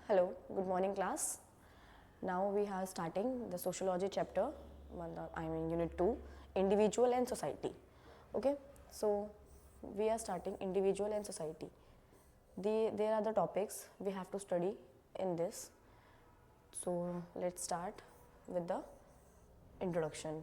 Hello, good morning class. Now we are starting the sociology chapter, unit 2, individual and society. Okay, so we are starting individual and society. There are the topics we have to study in this. So let's start with the introduction.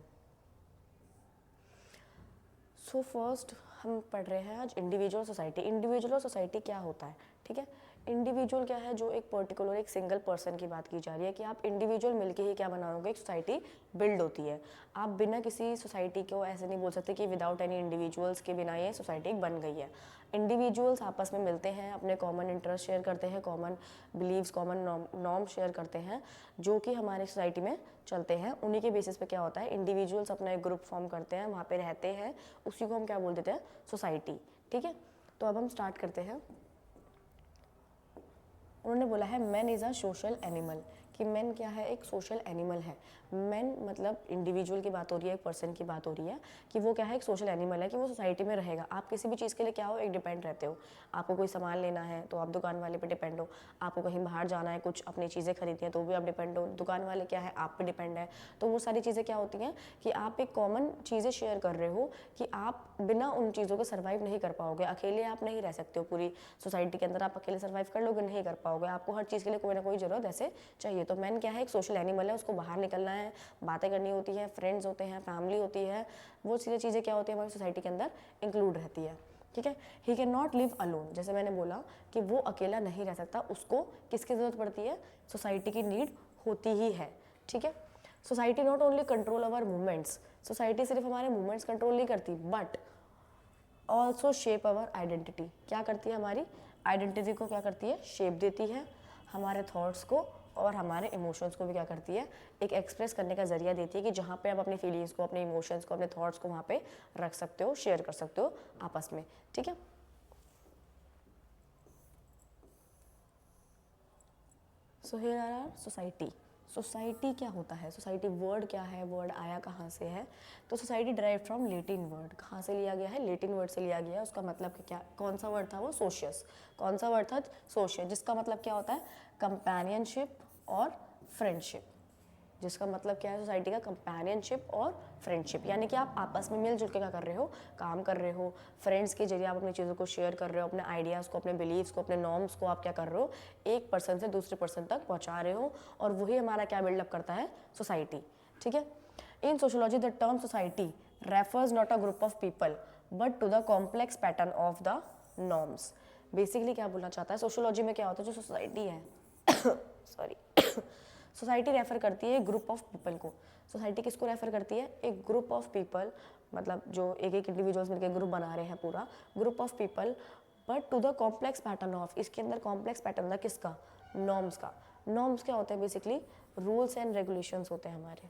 So first हम पढ़ रहे हैं आज individual society. Individual society क्या होता है, ठीक है. इंडिविजुअल क्या है, जो एक पर्टिकुलर एक सिंगल पर्सन की बात की जा रही है कि आप इंडिविजुअल मिलके ही क्या बनाओगे, एक सोसाइटी बिल्ड होती है. आप बिना किसी सोसाइटी को ऐसे नहीं बोल सकते कि विदाउट एनी इंडिविजुअल्स के बिना ये सोसाइटी बन गई है. इंडिविजुअल्स आपस में मिलते हैं, अपने कॉमन इंटरेस्ट शेयर करते हैं, common beliefs, common norm share करते हैं जो कि हमारी सोसाइटी में चलते हैं. उन्हीं के बेसिस पे क्या होता है, इंडिविजुअल्स अपना एक ग्रुप फॉर्म करते हैं, वहाँ पे रहते हैं, उसी को हम क्या बोल देते हैं, सोसाइटी. ठीक है, तो अब हम स्टार्ट करते हैं. उन्होंने बोला है man is a social animal, कि मैन क्या है, एक सोशल एनिमल है. मैन मतलब इंडिविजुअल की बात हो रही है, एक पर्सन की बात हो रही है कि वो क्या है, एक सोशल एनिमल है, कि वो सोसाइटी में रहेगा. आप किसी भी चीज़ के लिए क्या हो, एक डिपेंड रहते हो. आपको कोई सामान लेना है तो आप दुकान वाले पे डिपेंड हो. आपको कहीं बाहर जाना है, कुछ अपनी चीज़ें खरीदनी है तो भी आप डिपेंड हो. दुकान वाले क्या है, आप पे डिपेंड है. तो वो सारी चीज़ें क्या होती हैं कि आप एक कॉमन चीज़ें शेयर कर रहे हो कि आप बिना उन चीज़ों के सर्वाइव नहीं कर पाओगे. अकेले आप नहीं रह सकते हो पूरी सोसाइटी के अंदर. आप अकेले सर्वाइव कर लोगे, नहीं कर पाओगे. आपको हर चीज़ के लिए कोई ना कोई ज़रूरत ऐसे चाहिए. तो मैन क्या है, एक सोशल एनिमल है. उसको बाहर निकलना है, बातें करनी होती है, फ्रेंड्स होते हैं, फैमिली होती है. वो सारी चीज़ें क्या होती है, हमारी सोसाइटी के अंदर इंक्लूड रहती है. ठीक है. He can not live alone, जैसे मैंने बोला कि वो अकेला नहीं रह सकता. उसको किसकी ज़रूरत पड़ती है, सोसाइटी की नीड होती ही है. ठीक है. Society not only control our movements, society सिर्फ हमारे मूवमेंट्स कंट्रोल नहीं करती, but also shape our identity. क्या करती है, हमारी आइडेंटिटी को क्या करती है, शेप देती है. हमारे थॉट्स को और हमारे इमोशंस को भी क्या करती है, एक एक्सप्रेस करने का जरिया देती है कि जहाँ पे आप अपनी फीलिंग्स को, अपने इमोशंस को, अपने थॉट्स को वहाँ पे रख सकते हो, शेयर कर सकते हो आपस में. ठीक है. So here are our society. Society क्या होता है, सोसाइटी वर्ड क्या है, वर्ड आया कहाँ से है. तो society derive from Latin word. कहाँ से लिया गया है, लेटिन वर्ड से लिया गया है. उसका मतलब क्या, कौन सा वर्ड था वो, सोशियस. कौन सा वर्ड था, सोशियस, जिसका मतलब क्या होता है, कंपेनियनशिप और फ्रेंडशिप. जिसका मतलब क्या है, सोसाइटी का कंपेनियनशिप और फ्रेंडशिप. यानी कि आप आपस में मिलजुल के क्या कर रहे हो, काम कर रहे हो. फ्रेंड्स के जरिए आप अपनी चीज़ों को शेयर कर रहे हो, अपने आइडियाज़ को, अपने बिलीव्स को, अपने नॉर्म्स को आप क्या कर रहे हो, एक पर्सन से दूसरे पर्सन तक पहुंचा रहे हो. और वही हमारा क्या बिल्डअप करता है, सोसाइटी. ठीक है. In sociology the term society refers not a group of people but to the complex pattern of the norms. Basically क्या बोलना चाहता है, सोशोलॉजी में क्या होता है, जो सोसाइटी है सॉरी सोसाइटी रेफर करती है एक ग्रुप ऑफ पीपल को. सोसाइटी किसको रेफर करती है, एक ग्रुप ऑफ पीपल, मतलब जो एक एक इंडिविजुअल्स मिलकर ग्रुप बना रहे हैं, पूरा group of people, but to the complex pattern of. इसके अंदर कॉम्प्लेक्स पैटर्न था किसका, नॉर्म्स का. नॉर्म्स क्या होते हैं, बेसिकली रूल्स एंड रेगुलेशंस होते हैं हमारे.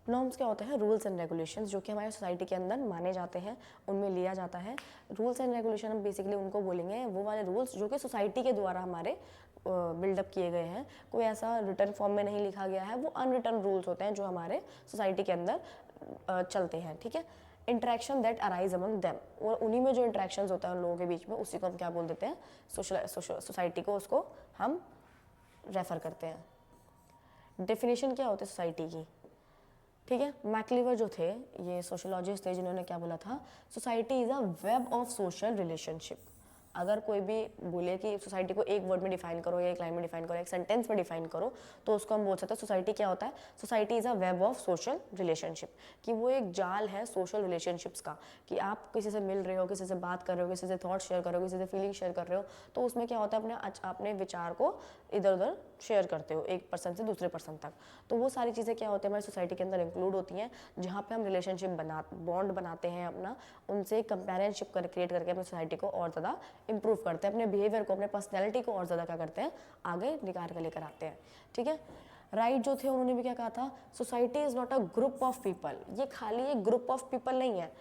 नॉर्म्स क्या होते हैं, रूल्स एंड रेगुलेशंस, जो कि हमारे सोसाइटी के अंदर माने जाते हैं, उनमें लिया जाता है. रूल्स एंड रेगुलेशन हम बेसिकली उनको बोलेंगे, वो वाले रूल्स जो कि सोसाइटी के द्वारा हमारे बिल्डअप किए गए हैं. कोई ऐसा रिटर्न फॉर्म में नहीं लिखा गया है, वो अनरिटर्न रूल्स होते हैं जो हमारे सोसाइटी के अंदर चलते हैं. ठीक है. Interaction that arise among them, और उन्हीं में जो इंट्रैक्शंस होता है उन लोगों के बीच में, उसी को हम क्या बोल देते हैं, सोसाइटी को, उसको हम रेफर करते हैं. डेफिनेशन क्या होती है सोसाइटी की. ठीक है. मैक्लीवर जो थे, ये सोशोलॉजिस्ट थे, जिन्होंने क्या बोला था, society is a web of social relationship. अगर कोई भी बोले कि सोसाइटी को एक वर्ड में डिफाइन करो, या एक लाइन में डिफाइन करो, एक सेंटेंस में डिफाइन करो, तो उसको हम बोल सकते हैं सोसाइटी क्या होता है, society is a web of social relationship. कि वो एक जाल है सोशल रिलेशनशिप्स का, कि आप किसी से मिल रहे हो, किसी से बात कर रहे हो, किसी से थॉट शेयर कर रहे हो, किसी से फीलिंग शेयर कर रहे हो, तो उसमें क्या होता है, अपने विचार को इधर उधर शेयर करते हो एक पर्सन से दूसरे पर्सन तक. तो वो सारी चीज़ें क्या होती है, हमारी सोसाइटी के अंदर इंक्लूड होती हैं, जहाँ पे हम रिलेशनशिप बॉन्ड बनाते हैं अपना, उनसे कंपेनियनशिप क्रिएट करके अपनी सोसाइटी को और ज़्यादा इंप्रूव करते हैं, अपने बिहेवियर को, अपने पर्सनैलिटी को और ज़्यादा क्या करते हैं, आगे निकाल कर लेकर आते हैं. ठीक है. राइट जो थे, उन्होंने भी क्या कहा था, society is not a group of people. ये खाली एक ग्रुप ऑफ पीपल नहीं है,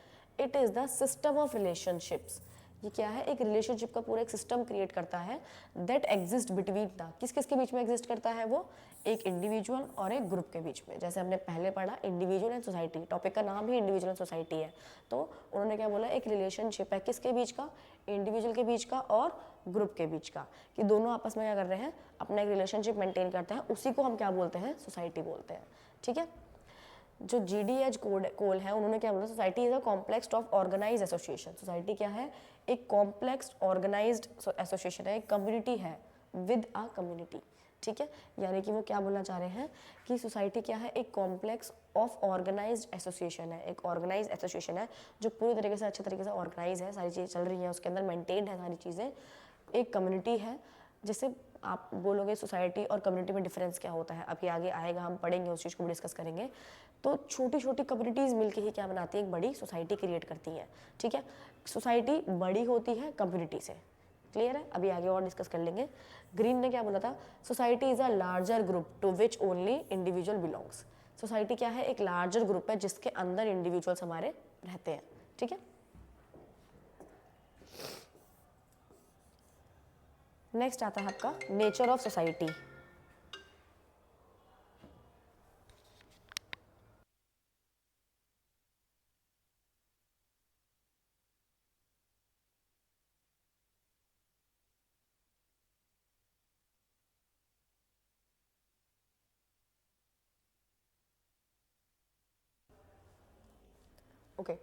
it is the system of relationships. ये क्या है, एक रिलेशनशिप का पूरा एक सिस्टम क्रिएट करता है दैट एग्जिस्ट बिटवीन द, किस किस के बीच में एग्जिस्ट करता है वो, एक इंडिविजुअल और एक ग्रुप के बीच में। जैसे हमने पहले पढ़ा इंडिविजुअल एंड सोसाइटी, टॉपिक का नाम ही इंडिविजुअल एंड सोसाइटी है। तो उन्होंने क्या बोला, एक रिलेशनशिप है किसके बीच का, इंडिविजुअल के बीच का और ग्रुप के बीच का, कि दोनों आपस में क्या कर रहे हैं, अपना एक रिलेशनशिप मेंटेन करते हैं, उसी को हम क्या बोलते हैं, सोसाइटी बोलते हैं। ठीक है, जो GDH कोल है उन्होंने क्या बोला, society is a complex of organize association. Society क्या है, एक कॉम्प्लेक्स ऑर्गेनाइज्ड एसोसिएशन है, एक कम्युनिटी है विद अ कम्युनिटी। ठीक है, यानी कि वो क्या बोलना चाह रहे हैं कि सोसाइटी क्या है, एक कॉम्प्लेक्स ऑफ ऑर्गेनाइज्ड एसोसिएशन है, एक ऑर्गेनाइज एसोसिएशन है जो पूरी तरीके से अच्छे तरीके से ऑर्गेनाइज है, सारी चीज़ें चल रही हैं उसके अंदर, मेंटेन्ड है सारी चीज़ें, एक कम्युनिटी है। जैसे आप बोलोगे सोसाइटी और कम्युनिटी में डिफरेंस क्या होता है, अभी आगे आएगा, हम पढ़ेंगे, उस चीज़ को भी डिस्कस करेंगे। तो छोटी छोटी कम्युनिटीज़ मिलके ही क्या बनाती है, एक बड़ी सोसाइटी क्रिएट करती हैं। ठीक है, सोसाइटी बड़ी होती है कम्युनिटी से, क्लियर है, अभी आगे और डिस्कस कर लेंगे। ग्रीन ने क्या बोला था, society is a larger group to which only individual belongs. Society क्या है, एक लार्जर ग्रुप है जिसके अंदर इंडिविजुअल्स हमारे रहते हैं। ठीक है, नेक्स्ट आता है आपका nature of society. Okay,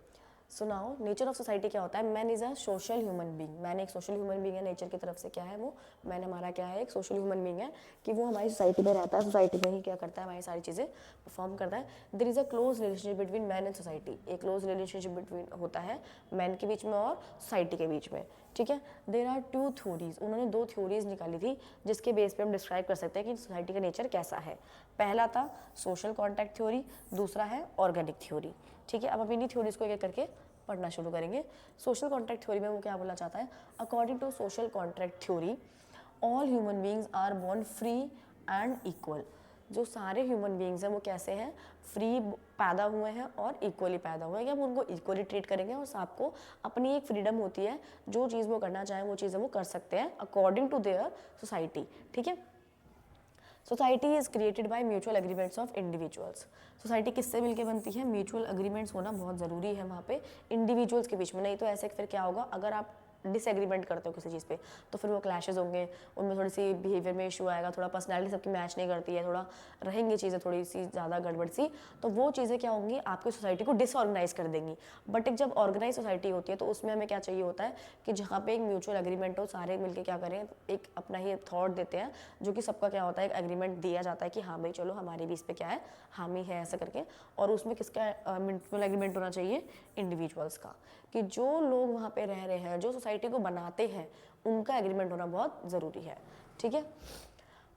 so now nature of society क्या होता है, man is a social human being. Man एक सोशल ह्यूमन बींग है, नेचर की तरफ से क्या है वो, मैन हमारा क्या है, एक सोशल ह्यूमन बींग है, कि वो हमारी सोसाइटी में रहता है, सोसाइटी में ही क्या करता है, हमारी सारी चीज़ें परफॉर्म करता है। There is a close relationship between man and society, एक क्लोज रिलेशनशिप बिटवीन होता है मैन के बीच में और सोसाइटी के बीच में। ठीक है, देर आर 2 थ्योरीज, उन्होंने 2 थ्योरीज निकाली थी जिसके बेस पे हम डिस्क्राइब कर सकते हैं कि सोसाइटी का नेचर कैसा है। पहला था सोशल कॉन्ट्रैक्ट थ्योरी, दूसरा है ऑर्गेनिक थ्योरी। ठीक है, अब हम इन्हीं थ्योरीज को एक एक करके पढ़ना शुरू करेंगे। सोशल कॉन्ट्रैक्ट थ्योरी में वो क्या बोलना चाहता है, according to social contract theory all human beings are born free and equal. जो सारे ह्यूमन बींग्स हैं वो कैसे हैं, फ्री पैदा हुए हैं और इक्वली पैदा हुए हैं, कि हम उनको इक्वली ट्रीट करेंगे और सबको अपनी एक फ्रीडम होती है, जो चीज़ वो करना चाहें वो चीज़ें वो कर सकते हैं अकॉर्डिंग टू देयर सोसाइटी। ठीक है, society is created by mutual agreements of individuals. Society किससे मिलकर बनती है, म्यूचुअल एग्रीमेंट्स होना बहुत ज़रूरी है वहाँ पे इंडिविजुअल्स के बीच में, नहीं तो ऐसे फिर क्या होगा, अगर आप डिसएग्रीमेंट करते हो किसी चीज़ पे तो फिर वो क्लैशेज होंगे, उनमें थोड़ी सी बिहेवियर में इशू आएगा, थोड़ा पर्सनैलिटी सबकी मैच नहीं करती है, थोड़ा रहेंगी चीज़ें थोड़ी सी ज़्यादा गड़बड़ सी, तो वो चीज़ें क्या होंगी, आपकी सोसाइटी को डिसऑर्गेनाइज कर देंगी। बट एक जब ऑर्गेनाइज सोसाइटी होती है तो उसमें हमें क्या चाहिए होता है कि जहाँ पे एक म्यूचुअल एग्रीमेंट हो, सारे मिलकर क्या करें, एक अपना ही थॉट देते हैं, जो कि सबका क्या होता है, एक एग्रीमेंट दिया जाता है कि हाँ भाई चलो हमारे भी इस पर क्या है, हामी है, ऐसा करके। और उसमें किसका म्यूचुअल एग्रीमेंट होना चाहिए, इंडिविजुअल्स का, कि जो लोग वहाँ पे रह रहे हैं, जो सोसाइटी को बनाते हैं, उनका एग्रीमेंट होना बहुत ज़रूरी है। ठीक है,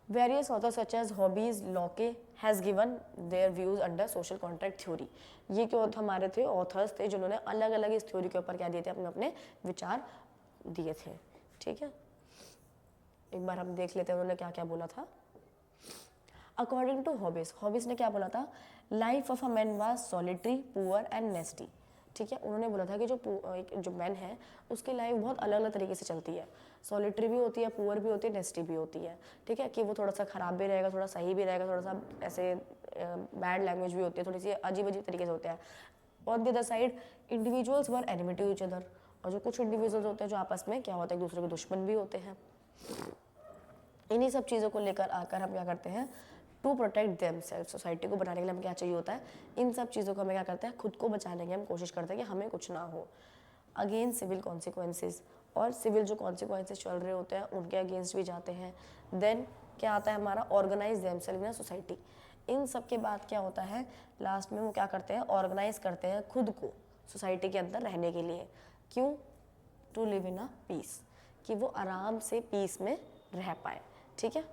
various authors such as Hobbes Locke has given their views under social contract theory. ये क्यों हमारे थे ऑथर्स थे जिन्होंने अलग अलग इस थ्योरी के ऊपर क्या दिए थे, अपने अपने विचार दिए थे। ठीक है, एक बार हम देख लेते हैं उन्होंने क्या क्या बोला था। अकॉर्डिंग टू हॉबीज, हॉबीज ने क्या बोला था, life of a man was solitary poor and nasty. ठीक है, उन्होंने बोला था कि जो मैन है उसकी लाइफ बहुत अलग अलग तरीके से चलती है, सॉलिटरी भी होती है, पुअर भी होती है, नेस्टी भी होती है। ठीक है, कि वो थोड़ा सा ख़राब भी रहेगा, थोड़ा सही भी रहेगा, थोड़ा सा ऐसे बैड लैंग्वेज भी होती है, थोड़ी सी अजीब अजीब तरीके से होता है। On the other side individuals were enemy to each other, और जो कुछ इंडिविजुअल्स होते हैं जो आपस में क्या होता है, एक दूसरे के दुश्मन भी होते हैं। इन्हीं सब चीज़ों को लेकर आकर हम क्या करते हैं, to protect them self, society को बनाने के लिए हमें क्या चाहिए होता है, इन सब चीज़ों को हमें क्या करते हैं, खुद को बचाने की हम कोशिश करते हैं कि हमें कुछ ना हो। अगेन सिविल कॉन्सिक्वेंसेज, और सिविल जो कॉन्सिक्वेंसेज चल रहे होते हैं उनके अगेंस्ट भी जाते हैं। देन क्या आता है हमारा, organize them self in society. इन सब के बाद क्या होता है, लास्ट में वो क्या करते हैं, ऑर्गेनाइज करते हैं खुद को सोसाइटी के अंदर रहने के लिए। क्यों, to live in a peace, कि वो आराम से पीस में रह पाए। ठीक है,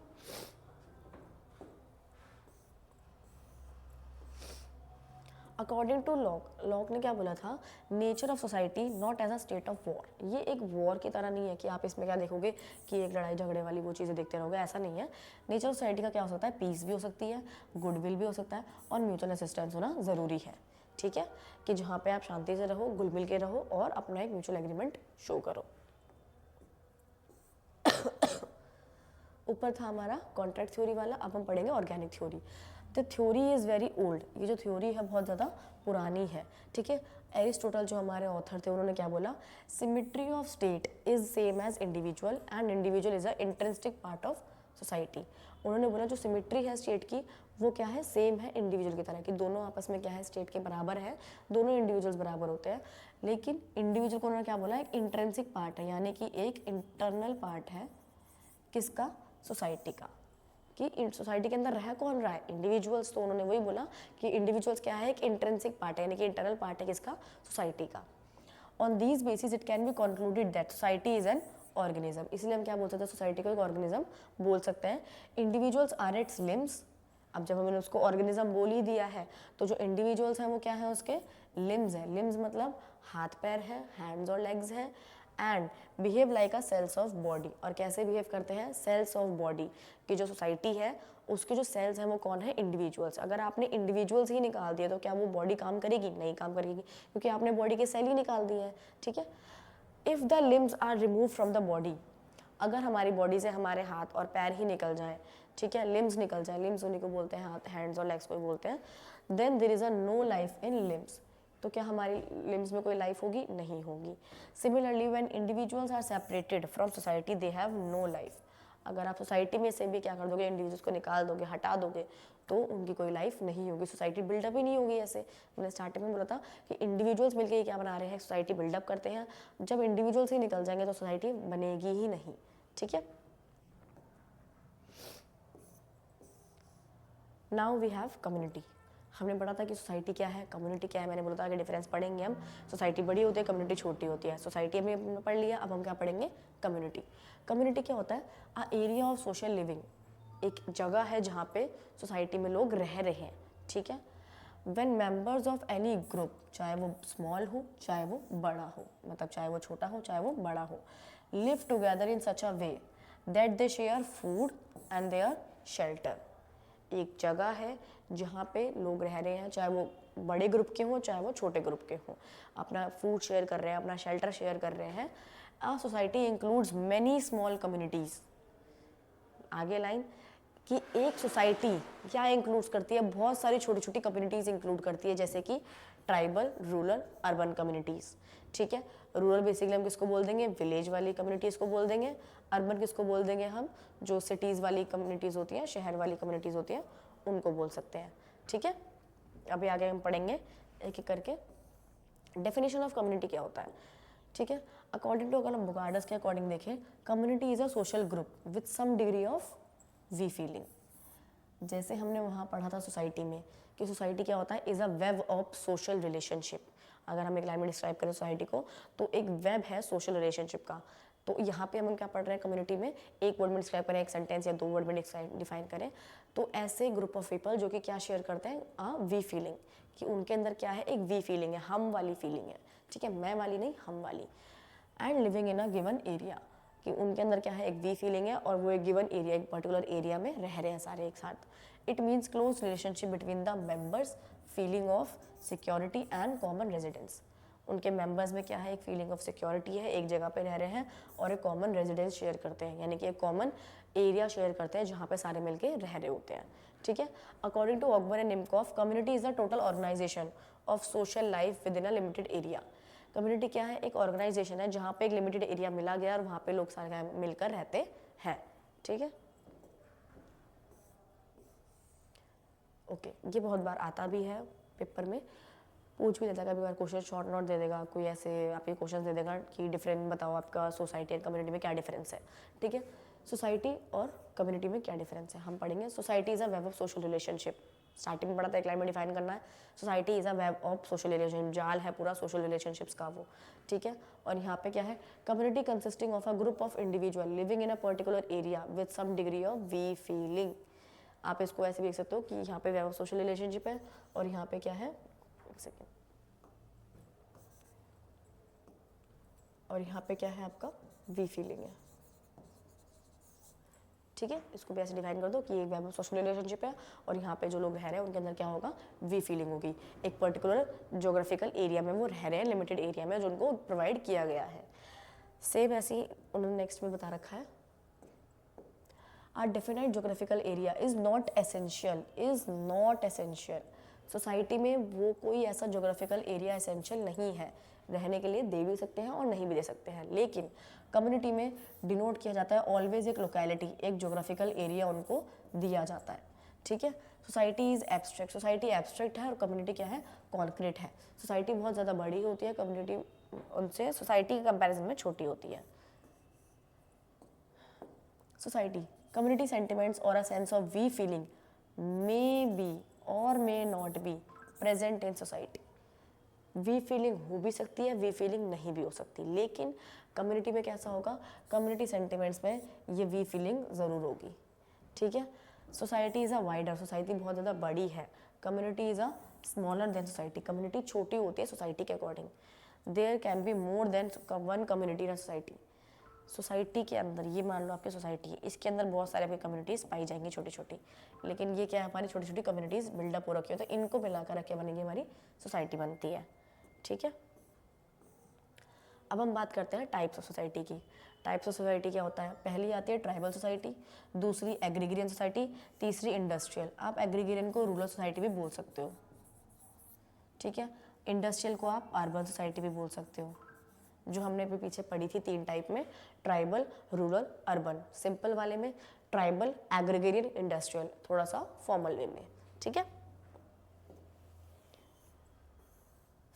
अकॉर्डिंग टू लॉक, लॉक ने क्या बोला था, nature of society not as a state of war. ये एक वॉर की तरह नहीं है कि आप इसमें क्या देखोगे कि एक लड़ाई झगड़े वाली वो चीज़ें देखते रहोगे, ऐसा नहीं है। नेचर ऑफ सोसाइटी का क्या हो सकता है, पीस भी हो सकती है, गुडविल भी हो सकता है, और म्यूचुअल असिस्टेंस होना ज़रूरी है। ठीक है, कि जहाँ पे आप शांति से रहो, घुल मिल के रहो और अपना एक म्यूचुअल एग्रीमेंट शो करो। ऊपर था हमारा कॉन्ट्रैक्ट थ्योरी वाला, अब हम पढ़ेंगे organic theory. The theory is very old, ये जो थ्योरी है बहुत ज़्यादा पुरानी है, ठीक है। एरिस्टोटल जो हमारे ऑथर थे उन्होंने क्या बोला, symmetry of state is same as individual and individual is a intrinsic part of society. उन्होंने बोला जो सिमिट्री है स्टेट की वो क्या है, सेम है इंडिविजुअल की तरह, कि दोनों आपस में क्या है, स्टेट के बराबर है, दोनों इंडिविजुअल्स बराबर होते हैं। लेकिन इंडिविजुअल को उन्होंने क्या बोला, एक इंट्रिंसिक पार्ट है, यानी कि एक इंटरनल पार्ट है किसका, सोसाइटी का, कि सोसाइटी के अंदर रह कौन रहा है, इंडिविजुअल्स। तो उन्होंने वही बोला कि इंडिविजुअल्स क्या है, एक इंट्रिंसिक पार्ट है, यानी कि इंटरनल पार्ट है किसका, सोसाइटी का। On these basis it can be concluded that society is an organism. इसलिए हम क्या बोल सकते हैं, सोसाइटी को एक ऑर्गेनिज्म बोल सकते हैं। Individuals are its limbs. अब जब हमने उसको ऑर्गेनिज्म बोल ही दिया है तो जो इंडिविजुअल्स हैं वो क्या है, उसके लिम्स हैं। लिम्स मतलब हाथ पैर है, हैंड्स और लेग्स हैं, and behave like a cells of body. और कैसे बिहेव करते हैं, सेल्स ऑफ बॉडी, की जो सोसाइटी है उसके जो सेल्स हैं वो कौन है, इंडिविजुअल्स। अगर आपने इंडिविजुअल्स ही निकाल दिए तो क्या वो बॉडी काम करेगी, नहीं काम करेगी, क्योंकि आपने बॉडी के सेल ही निकाल दिए हैं, ठीक है। If the limbs are remove from the body, अगर हमारी बॉडी से हमारे हाथ और पैर ही निकल जाए, ठीक है, लिम्स निकल जाए, लिम्स उन्हीं को बोलते हैं, हाथ हैंड्स और लेग्स को बोलते हैं, then there is a no life in limbs. तो क्या हमारी लिम्स में कोई लाइफ होगी, नहीं होगी। Similarly when individuals are separated from society they have no life. अगर आप सोसाइटी में से भी क्या कर दोगे, इंडिविजुअल्स को निकाल दोगे, हटा दोगे, तो उनकी कोई लाइफ नहीं होगी, सोसाइटी बिल्डअप ही नहीं होगी। ऐसे मैंने स्टार्टिंग में बोला था कि इंडिविजुअल्स मिलकर क्या बना रहे हैं, सोसाइटी बिल्डअप करते हैं। जब इंडिविजुअल्स ही निकल जाएंगे तो सोसाइटी बनेगी ही नहीं, ठीक है। Now we have community. हमने पढ़ा था कि सोसाइटी क्या है, कम्युनिटी क्या है। मैंने बोला था कि डिफरेंस पढ़ेंगे हम, सोसाइटी बड़ी होती है, कम्युनिटी छोटी होती है। सोसाइटी हमने पढ़ लिया, अब हम क्या पढ़ेंगे, कम्युनिटी। कम्युनिटी क्या होता है, अ एरिया ऑफ सोशल लिविंग, एक जगह है जहाँ पे सोसाइटी में लोग रह रहे हैं, ठीक है। When members of any group, चाहे वो स्मॉल हो चाहे वो बड़ा हो, मतलब चाहे वो छोटा हो चाहे वो बड़ा हो, live together in such a way that they share food and their shelter. एक जगह है जहाँ पे लोग रह रहे हैं, चाहे वो बड़े ग्रुप के हों चाहे वो छोटे ग्रुप के हों, अपना फूड शेयर कर रहे हैं, अपना शेल्टर शेयर कर रहे हैं। A society includes many small communities. आगे लाइन कि एक सोसाइटी क्या इंक्लूड्स करती है, बहुत सारी छोटी छोटी कम्युनिटीज़ इंक्लूड करती है, जैसे कि ट्राइबल, रूरल, अर्बन कम्युनिटीज़, ठीक है। रूरल बेसिकली हम किसको बोल देंगे, विलेज वाली कम्युनिटीज़ को बोल देंगे। अर्बन किसको बोल देंगे हम, जो सिटीज़ वाली कम्युनिटीज़ होती हैं, शहर वाली कम्युनिटीज़ होती हैं, उनको बोल सकते हैं, ठीक है। अभी आगे हम पढ़ेंगे एक एक करके डेफिनेशन ऑफ कम्युनिटी क्या होता है, ठीक है। अकॉर्डिंग टू, अगर हम बुगार्डस के अकॉर्डिंग देखें, community is a social group with some degree of we feeling. जैसे हमने वहाँ पढ़ा था सोसाइटी में कि सोसाइटी क्या होता है, is a web of social relationship. अगर हम एक लाइन में डिस्क्राइब करें सोसाइटी को तो एक वेब है सोशल रिलेशनशिप का। तो यहाँ पे हम क्या पढ़ रहे हैं, कम्युनिटी में एक वर्ड में डिस्क्राइब करें, एक सेंटेंस या दो वर्ड में डिफाइन करें, तो ऐसे ग्रुप ऑफ पीपल जो कि क्या शेयर करते हैं, वी फीलिंग, कि उनके अंदर क्या है, एक वी फीलिंग है, हम वाली फीलिंग है, ठीक है, मैं वाली नहीं, हम वाली। And living in a given area, कि उनके अंदर क्या है, एक वी फीलिंग है और वो एक गिवन एरिया, एक पर्टिकुलर एरिया में रह रहे हैं सारे एक साथ। It means close relationship between the members, feeling of security and common residence. उनके मेंबर्स में क्या है, एक फीलिंग ऑफ सिक्योरिटी है, एक जगह पे रह रहे हैं और एक कॉमन रेजिडेंस शेयर करते हैं, यानी कि एक कॉमन एरिया शेयर करते हैं जहाँ पे सारे मिलके रह रहे होते हैं, ठीक है। According to Ogburn and Nimkoff, community is the total organization of social life within a limited area. Community क्या है, एक ऑर्गेनाइजेशन है जहाँ पे एक लिमिटेड एरिया मिला गया और वहाँ पे लोग सारे मिलकर रहते हैं, ठीक है। ओके, ये बहुत बार आता भी है पेपर में, पूछ भी देता है कभी बार क्वेश्चन, शॉर्ट नोट दे देगा कोई, ऐसे आपके क्वेश्चन दे देगा कि डिफरेंट बताओ आपका सोसाइटी एंड कम्युनिटी में क्या डिफरेंस है, ठीक है। सोसाइटी और कम्युनिटी में क्या डिफरेंस है हम पढ़ेंगे। Society is a web of social relationship, starting में पढ़ा था, एक लाइन में डिफाइन करना है। Society is a web of social relationship, जाल है पूरा सोशल रिलेशनशिप्स का वो, ठीक है। और यहाँ पे क्या है, community consisting of a group of individual living in a particular area with some degree of we feeling. आप इसको ऐसे भी देख सकते हो कि यहाँ पे वेब ऑफ सोशल रिलेशनशिप है और यहाँ पे क्या है, एक सेकेंड, और यहाँ पे क्या है आपका वी फीलिंग है, ठीक है। इसको भी ऐसे डिफाइन कर दो कि एक वेब ऑफ सोशल रिलेशनशिप है और यहाँ पे जो लोग रह रहे हैं उनके अंदर क्या होगा, वी फीलिंग होगी, एक पर्टिकुलर जोग्राफिकल एरिया में वो रह रहे हैं, लिमिटेड एरिया में जो उनको प्रोवाइड किया गया है। सेम ऐसे ही उन्होंने नेक्स्ट में बता रखा है, A definite geographical area is not essential. Society में वो कोई ऐसा जोग्राफिकल एरिया एसेंशियल नहीं है, रहने के लिए दे भी सकते हैं और नहीं भी दे सकते हैं, लेकिन कम्युनिटी में डिनोट किया जाता है ऑलवेज एक लोकेलिटी, एक जोग्राफिकल एरिया उनको दिया जाता है, ठीक है। Society is abstract, society abstract है और कम्युनिटी क्या है, कॉन्क्रीट है। सोसाइटी बहुत ज़्यादा बड़ी होती है, कम्युनिटी उनसे सोसाइटी के कंपैरिजन में छोटी होती है। सोसाइटी, कम्युनिटी सेंटिमेंट्स और a sense of we feeling may be और may not be present in society. We feeling हो भी सकती है, वी फीलिंग नहीं भी हो सकती, लेकिन कम्युनिटी में कैसा होगा, कम्युनिटी सेंटिमेंट्स में ये वी फीलिंग ज़रूर होगी, ठीक है। Society is a wider, society बहुत ज़्यादा बड़ी है, community is a smaller than society, community छोटी होती है सोसाइटी के according. There can be more than one community in society. Society के अंदर, ये मान लो आपकी सोसाइटी है, इसके अंदर बहुत सारे आपकी कम्युनिटीज़ पाई जाएंगी छोटी छोटी, लेकिन ये क्या है, हमारी छोटी छोटी कम्युनिटीज़ बिल्डअप हो रखी हो, तो इनको मिलाकर रख के बनेगी हमारी सोसाइटी बनती है, ठीक है। अब हम बात करते हैं टाइप्स ऑफ सोसाइटी की। टाइप्स ऑफ सोसाइटी क्या होता है, पहली आती है ट्राइबल सोसाइटी, दूसरी एग्रीगेरियन सोसाइटी, तीसरी इंडस्ट्रियल। आप एग्रीगेरियन को रूरल सोसाइटी भी बोल सकते हो, ठीक है। इंडस्ट्रियल को आप अर्बन सोसाइटी भी बोल सकते हो, जो हमने अभी पीछे पढ़ी थी 3 टाइप में, ट्राइबल, रूरल, अर्बन। सिंपल वाले में ट्राइबल, एग्रीगेरियन, इंडस्ट्रियल, थोड़ा सा फॉर्मल वे में, ठीक है।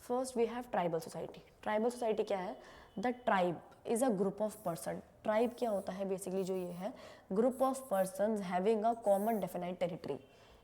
First we have tribal society. Tribal society क्या है, the tribe is a group of person. Tribe क्या होता है बेसिकली, जो ये है group of person having a common definite territory,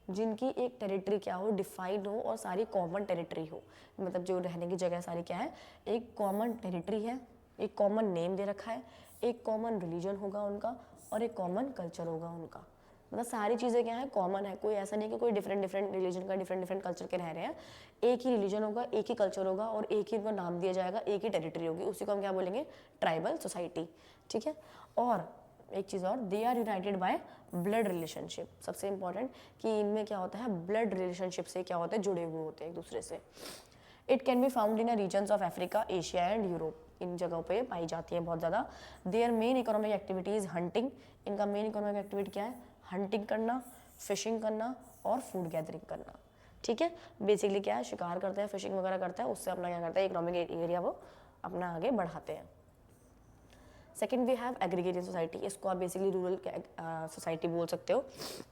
जिनकी एक टेरिटरी क्या हो, डिफाइंड हो और सारी कॉमन टेरिटरी हो, मतलब जो रहने की जगह सारी क्या है, एक कॉमन टेरिटरी है, एक कॉमन नेम दे रखा है, एक कॉमन रिलीजन होगा उनका और एक कॉमन कल्चर होगा उनका, मतलब सारी चीज़ें क्या है, कॉमन है। कोई ऐसा नहीं कि कोई डिफरेंट रिलीजन का डिफरेंट कल्चर के रह रहे हैं, एक ही रिलीजन होगा, एक ही कल्चर होगा और एक ही उनको नाम दिया जाएगा, एक ही टेरिटरी होगी, उसी को हम क्या बोलेंगे, ट्राइबल सोसाइटी, ठीक है। और एक चीज़ और, they are united by blood relationship. सबसे इंपॉर्टेंट कि इनमें क्या होता है, ब्लड रिलेशनशिप से क्या होते हैं, जुड़े हुए होते हैं एक दूसरे से। It can be found in regions of Africa, Asia and Europe. इन जगहों पे पाई जाती है बहुत ज़्यादा। Their main economic activity is hunting. इनका मेन इकोनॉमिक एक्टिविटी क्या है, हंटिंग करना, फिशिंग करना और फूड गैदरिंग करना, ठीक है। बेसिकली क्या है, शिकार करते हैं, फिशिंग वगैरह करते हैं, उससे अपना क्या करते हैं, इकोनॉमिक एरिया वो अपना आगे बढ़ाते हैं। Second we have agrarian society, इसको आप बेसिकली रूरल सोसाइटी बोल सकते हो।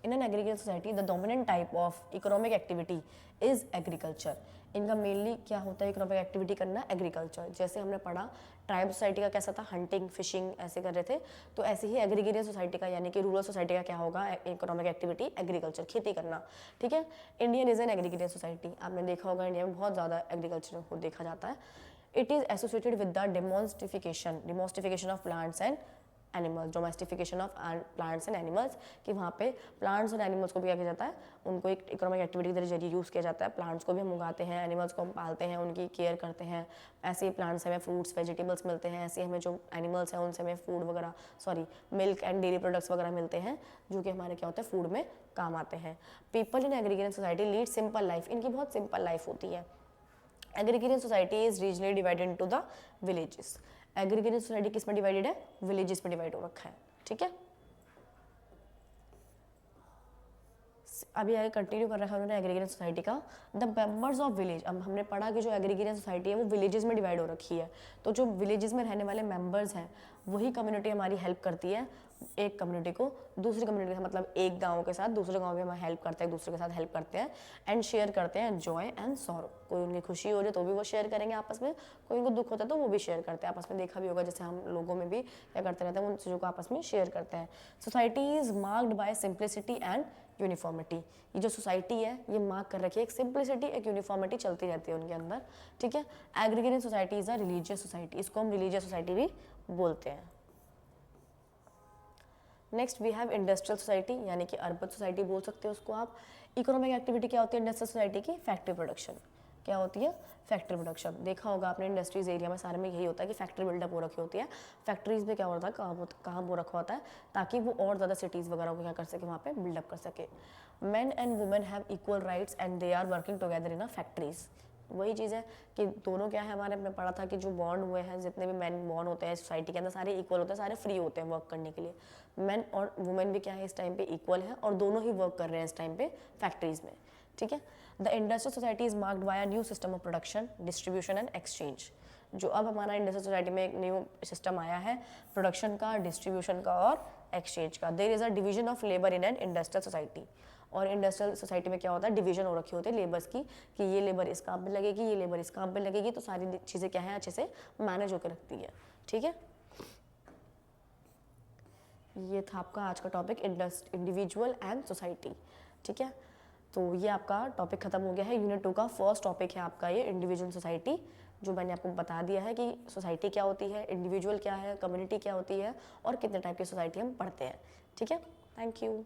In an agrarian society the dominant type of economic activity is agriculture. इनका मेनली क्या होता है, इकोनॉमिक एक्टिविटी करना, एग्रीकल्चर। जैसे हमने पढ़ा ट्राइब सोसाइटी का कैसा था, हंटिंग, फिशिंग ऐसे कर रहे थे, तो ऐसे ही एग्रीगेरियन सोसाइटी का यानी कि रूरल सोसाइटी का क्या होगा, इकोनॉमिक एक्टिविटी एग्रीकल्चर, खेती करना, ठीक है। Indian is an agrarian society, आपने देखा होगा इंडिया में बहुत ज़्यादा एग्रीकल्चर को देखा जाता है। It is associated with the domestication of plants and animals, domestication of plants and animals, कि वहाँ पे प्लांट्स और एनिमल्स को भी क्या किया जाता है, उनको एक इकोनॉमिक एक्टिविटी के जरिए यूज़ किया जाता है। प्लांट्स को भी हम उगाते हैं, एनिमल्स को हम पालते हैं, उनकी केयर करते हैं। ऐसे ही प्लांट्स हमें फ्रूट्स वेजिटेबल्स मिलते हैं, ऐसे हमें जो एनिमल्स हैं उनसे हमें फूड वगैरह मिल्क एंड डेयरी प्रोडक्ट्स वगैरह मिलते हैं, जो कि हमारे क्या होते हैं, फूड में काम आते हैं। People in agrarian society lead simple life, इनकी बहुत सिंपल लाइफ होती है। Agrarian society is regionally divided into the villages. Agrarian society किस में डिवाइडेड है, विलेजेस में डिवाइड हो रखा है, ठीक है। अभी आगे कंटिन्यू कर रखा है उन्होंने एग्रीगेरियन सोसाइटी का। द मेंबर्स ऑफ विलेज, अब हमने पढ़ा कि जो एग्रीगेरियन सोसाइटी है वो विलेजेस में डिवाइड हो रखी है, तो जो विलेजेस में रहने वाले मेंबर्स हैं वही कम्युनिटी हमारी हेल्प करती है एक कम्युनिटी को दूसरी कम्युनिटी, मतलब एक गांव के साथ दूसरे गांव में हम हेल्प करते हैं, एक दूसरे के साथ हेल्प करते हैं एंड शेयर करते हैं जॉय एंड सॉरो। कोई उनकी खुशी हो रही है तो भी वो शेयर करेंगे आपस में, कोई उनको दुख होता है तो वो भी शेयर करते हैं आपस में। देखा भी होगा जैसे हम लोगों में भी क्या करते रहते हैं, उन चीज़ों को आपस में शेयर करते हैं। Society is marked by simplicity and uniformity. ये जो सोसाइटी है ये मार्क कर रखी है, एक सिंप्लिसिटी एक यूनिफॉर्मिटी चलती रहती है उनके अंदर, ठीक है। Agrarian society is a religious society, इसको हम रिलीजियस सोसाइटी भी बोलते हैं। Next we have industrial society, यानी कि अर्बन सोसाइटी बोल सकते हो उसको आप। इकोनॉमिक एक्टिविटी क्या होती है इंडस्ट्रियल सोसाइटी की, फैक्ट्री प्रोडक्शन। क्या होती है, फैक्ट्री प्रोडक्शन। देखा होगा आपने इंडस्ट्रीज एरिया में सारे में यही होता है कि फैक्ट्री बिल्डअप हो रखी होती है। फैक्ट्रीज में क्या होता है, कहाँ वो रखा होता है, ताकि वो और ज़्यादा सिटीज़ वगैरह को क्या कर सके, वहाँ पे बिल्डअप कर सके। Man and women have equal rights and they are working together in a factories. वही चीज़ है कि दोनों क्या है, हमारे में पढ़ा था कि जो बॉन्ड हुए हैं, जितने भी मैन बॉन्ड होते हैं सोसाइटी के अंदर, सारे इक्वल होते हैं, सारे फ्री होते हैं वर्क करने के लिए। मैन और वुमेन भी क्या है इस टाइम पे इक्वल है, और दोनों ही वर्क कर रहे हैं इस टाइम पे फैक्ट्रीज में, ठीक है। The industrial society is marked by a new system of production, distribution and exchange. जो अब हमारा इंडस्ट्रियल सोसाइटी में एक न्यू सिस्टम आया है प्रोडक्शन का, डिस्ट्रीब्यूशन का और एक्सचेंज का। There is a division of labour in an industrial society. और इंडस्ट्रियल सोसाइटी में क्या होता है, डिवीजन हो रखी होती है लेबर्स की, कि ये लेबर इस काम पे लगेगी, ये लेबर इस काम पे लगेगी, तो सारी चीज़ें क्या है अच्छे से मैनेज होकर रखती है, ठीक है। ये था आपका आज का टॉपिक इंडिविजुअल एंड सोसाइटी, ठीक है। तो ये आपका टॉपिक खत्म हो गया है। यूनिट 2 का फर्स्ट टॉपिक है आपका ये इंडिविजुअल सोसाइटी, जो मैंने आपको बता दिया है कि सोसाइटी क्या होती है, इंडिविजुअल क्या है, कम्युनिटी क्या होती है, और कितने टाइप की सोसाइटी हम पढ़ते हैं, ठीक है। Thank you.